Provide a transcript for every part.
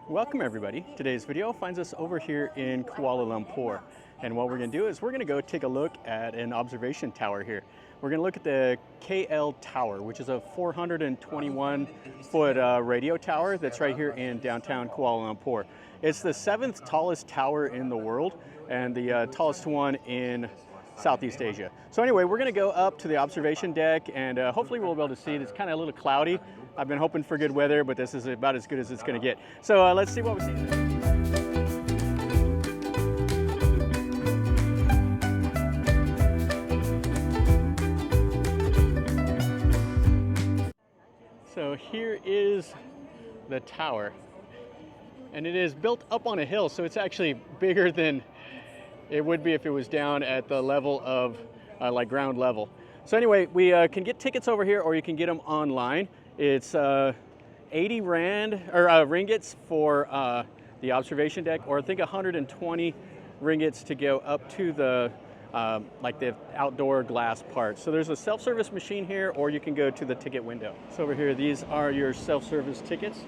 Welcome everybody. Today's video finds us over here in Kuala Lumpur. And what we're going to do is we're going to go take a look at an observation tower here. We're going to look at the KL Tower, which is a 421-foot radio tower that's right here in downtown Kuala Lumpur. It's the 7th tallest tower in the world and the tallest one in Southeast Asia. So anyway, we're going to go up to the observation deck and hopefully we'll be able to see it. It's kind of a little cloudy. I've been hoping for good weather, but this is about as good as it's going to get. So let's see what we see. So here is the tower, and it is built up on a hill, so it's actually bigger than it would be if it was down at the level of like ground level. So anyway, we can get tickets over here, or you can get them online. It's 80 rand or ringgits for the observation deck, or I think 120 ringgits to go up to the like the outdoor glass part. So there's a self-service machine here, or you can go to the ticket window. So over here, these are your self-service tickets.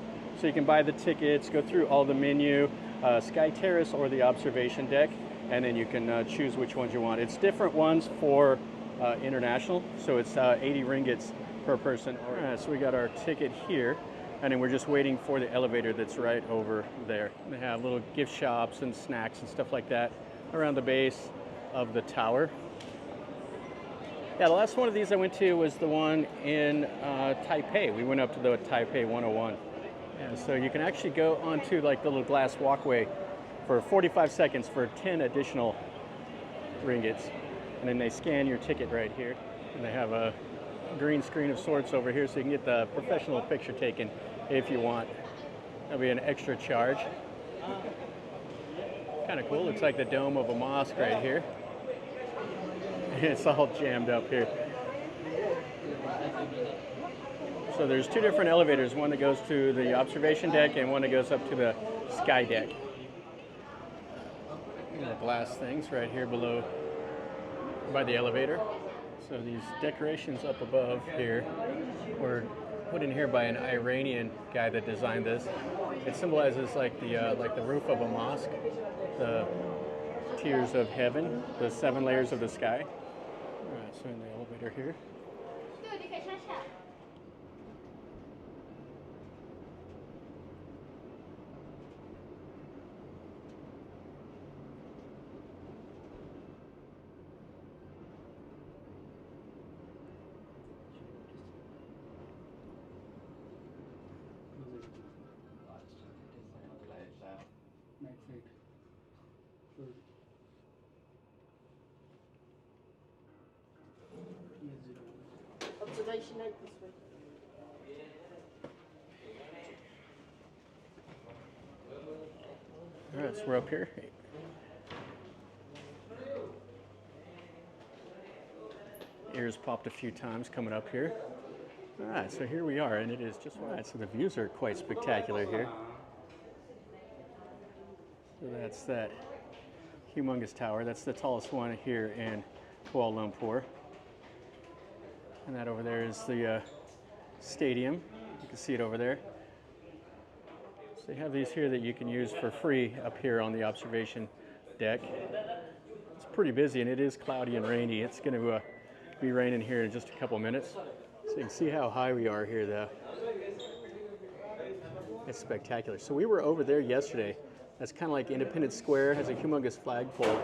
So you can buy the tickets, go through all the menu, Sky Terrace or the observation deck, and then you can choose which ones you want. It's different ones for international, so it's 80 ringgits per person. All right, so we got our ticket here, and then we're just waiting for the elevator that's right over there. They have little gift shops and snacks and stuff like that around the base of the tower. Yeah, the last one of these I went to was the one in Taipei. We went up to the Taipei 101. And so you can actually go onto like the little glass walkway for 45 seconds for 10 additional ringgits. And then they scan your ticket right here. And they have a green screen of sorts over here, so you can get the professional picture taken if you want. That'll be an extra charge. Kind of cool. Looks like the dome of a mosque right here. It's all jammed up here. So there's two different elevators, one that goes to the observation deck and one that goes up to the sky deck. The glass things right here below by the elevator. So these decorations up above here were put in here by an Iranian guy that designed this. It symbolizes like the roof of a mosque, the tiers of heaven, the 7 layers of the sky. All right, so in the elevator here. Observation night this way. All right, so we're up here. Ears popped a few times coming up here. All right, so here we are, and it is just right. So the views are quite spectacular here. So that's that humongous tower. That's the tallest one here in Kuala Lumpur. And that over there is the stadium. You can see it over there. So they have these here that you can use for free up here on the observation deck. It's pretty busy, and it is cloudy and rainy. It's going to be raining here in just a couple minutes. So you can see how high we are here, though. It's spectacular. So we were over there yesterday. That's kind of like Independence Square, has a humongous flagpole.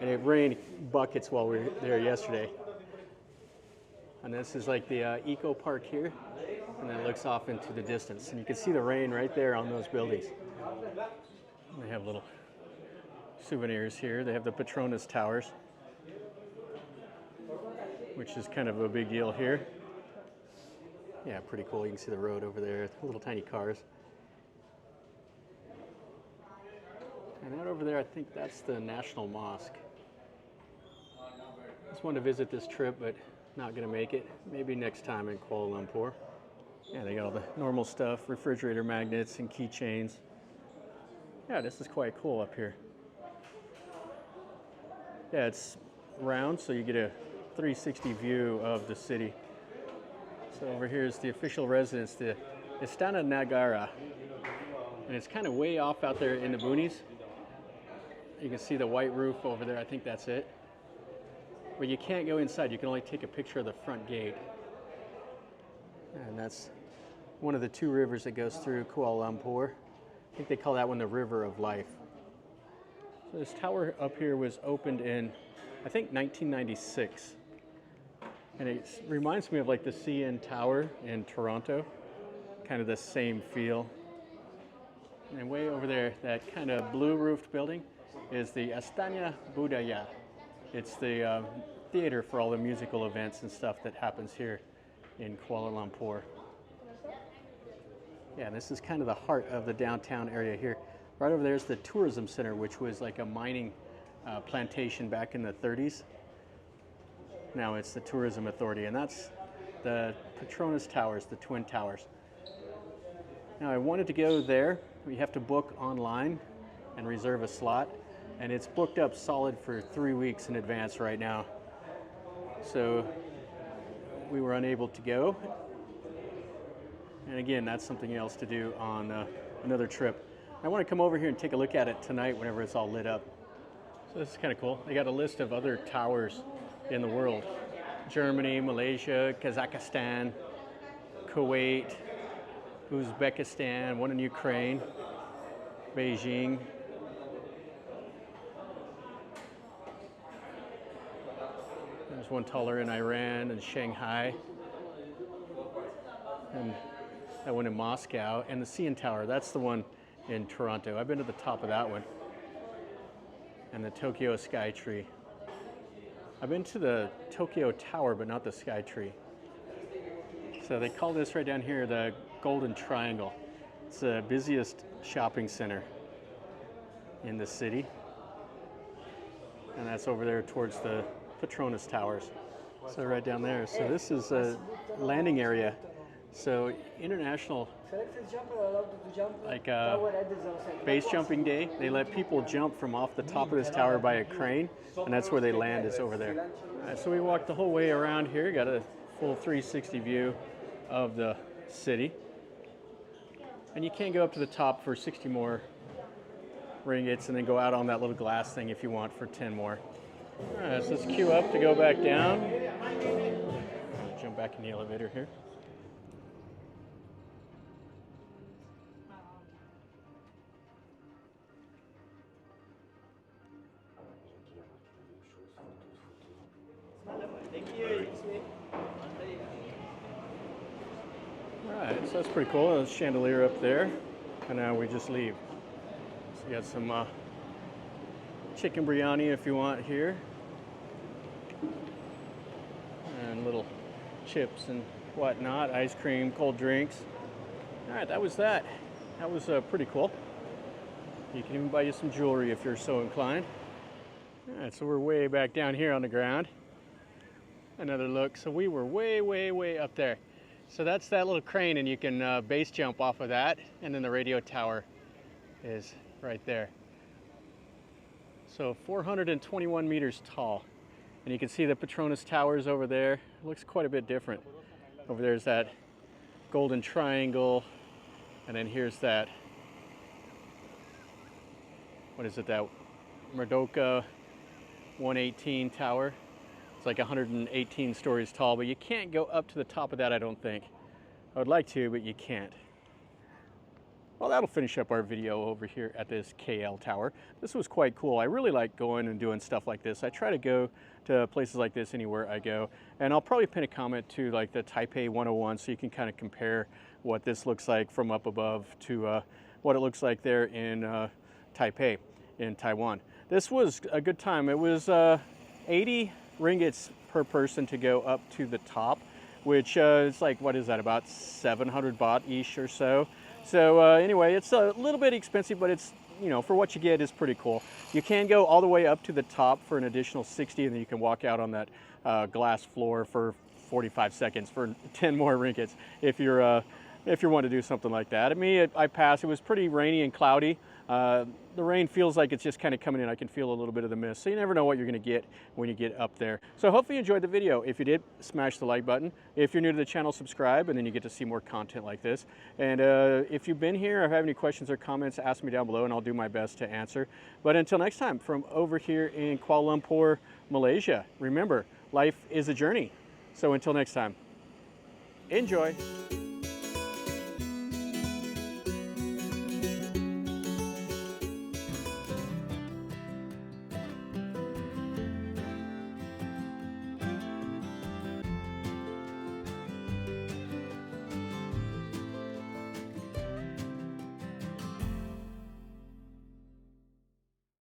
And it rained buckets while we were there yesterday. And this is like the Eco Park here, and then it looks off into the distance. And you can see the rain right there on those buildings. They have little souvenirs here. They have the Petronas Towers, which is kind of a big deal here. Yeah, pretty cool. You can see the road over there, little tiny cars. And that over there, I think that's the National Mosque. Just wanted to visit this trip, but not going to make it. Maybe next time in Kuala Lumpur. Yeah, they got all the normal stuff, refrigerator magnets and keychains. Yeah, this is quite cool up here. Yeah, it's round, so you get a 360 view of the city. So over here is the official residence, the Istana Negara. And it's kind of way off out there in the boonies. You can see the white roof over there. I think that's it. But you can't go inside. You can only take a picture of the front gate. And that's one of the two rivers that goes through Kuala Lumpur. I think they call that one the River of Life. So this tower up here was opened in, I think, 1996. And it reminds me of like the CN Tower in Toronto. Kind of the same feel. And way over there, that kind of blue roofed building is the Astana Budaya. It's the theater for all the musical events and stuff that happens here in Kuala Lumpur. Yeah, this is kind of the heart of the downtown area here. Right over there is the tourism center, which was like a mining plantation back in the 30s. Now it's the Tourism Authority, and that's the Petronas Towers, the Twin Towers. Now I wanted to go there. We have to book online and reserve a slot, and it's booked up solid for 3 weeks in advance right now. So we were unable to go. And again, that's something else to do on another trip. I want to come over here and take a look at it tonight whenever it's all lit up. So this is kind of cool. They got a list of other towers in the world. Germany, Malaysia, Kazakhstan, Kuwait, Uzbekistan, one in Ukraine, Beijing. There's one taller in Iran and Shanghai. And that one in Moscow. And the CN Tower, that's the one in Toronto. I've been to the top of that one. And the Tokyo Sky Tree. I've been to the Tokyo Tower, but not the Sky Tree. So they call this right down here the Golden Triangle. It's the busiest shopping center in the city. And that's over there towards the Petronas Towers. So right down there. So this is a landing area. So international, like base jumping day, they let people jump from off the top of this tower by a crane, and that's where they land, is over there. So we walked the whole way around here, got a full 360 view of the city. And you can go up to the top for 60 more ringgits and then go out on that little glass thing if you want for 10 more. All right, so let's queue up to go back down. Jump back in the elevator here. Alright, so that's pretty cool. There's a chandelier up there, and now we just leave. So you got some chicken biryani if you want here, and little chips and whatnot, ice cream, cold drinks. Alright, that was that. That was pretty cool. You can even buy you some jewelry if you're so inclined. Alright, so we're way back down here on the ground. Another look. So we were way up there. So that's that little crane, and you can base jump off of that, and then the radio tower is right there. So 421 meters tall, and you can see the Petronas Towers over there. It looks quite a bit different. Over there's that golden triangle, and then here's that, what is it, that Merdeka 118 tower. It's like 118 stories tall, but you can't go up to the top of that, I don't think. I would like to, but you can't. Well, that'll finish up our video over here at this KL Tower. This was quite cool. I really like going and doing stuff like this. I try to go to places like this anywhere I go, and I'll probably pin a comment to like the Taipei 101 so you can kind of compare what this looks like from up above to what it looks like there in Taipei in Taiwan. This was a good time. It was 80 ringgits per person to go up to the top, which is like, what is that, about 700 baht-ish or so. So anyway, it's a little bit expensive, but it's, you know, for what you get is pretty cool. You can go all the way up to the top for an additional 60, and then you can walk out on that glass floor for 45 seconds for 10 more ringgits if you're if you want to do something like that. I passed. It was pretty rainy and cloudy. The rain feels like it's just kind of coming in. I can feel a little bit of the mist. So you never know what you're going to get when you get up there. So hopefully you enjoyed the video. If you did, smash the like button. If you're new to the channel, subscribe, and then you get to see more content like this. And if you've been here or have any questions or comments, ask me down below and I'll do my best to answer. But until next time, from over here in Kuala Lumpur, Malaysia, remember, life is a journey. So until next time, enjoy.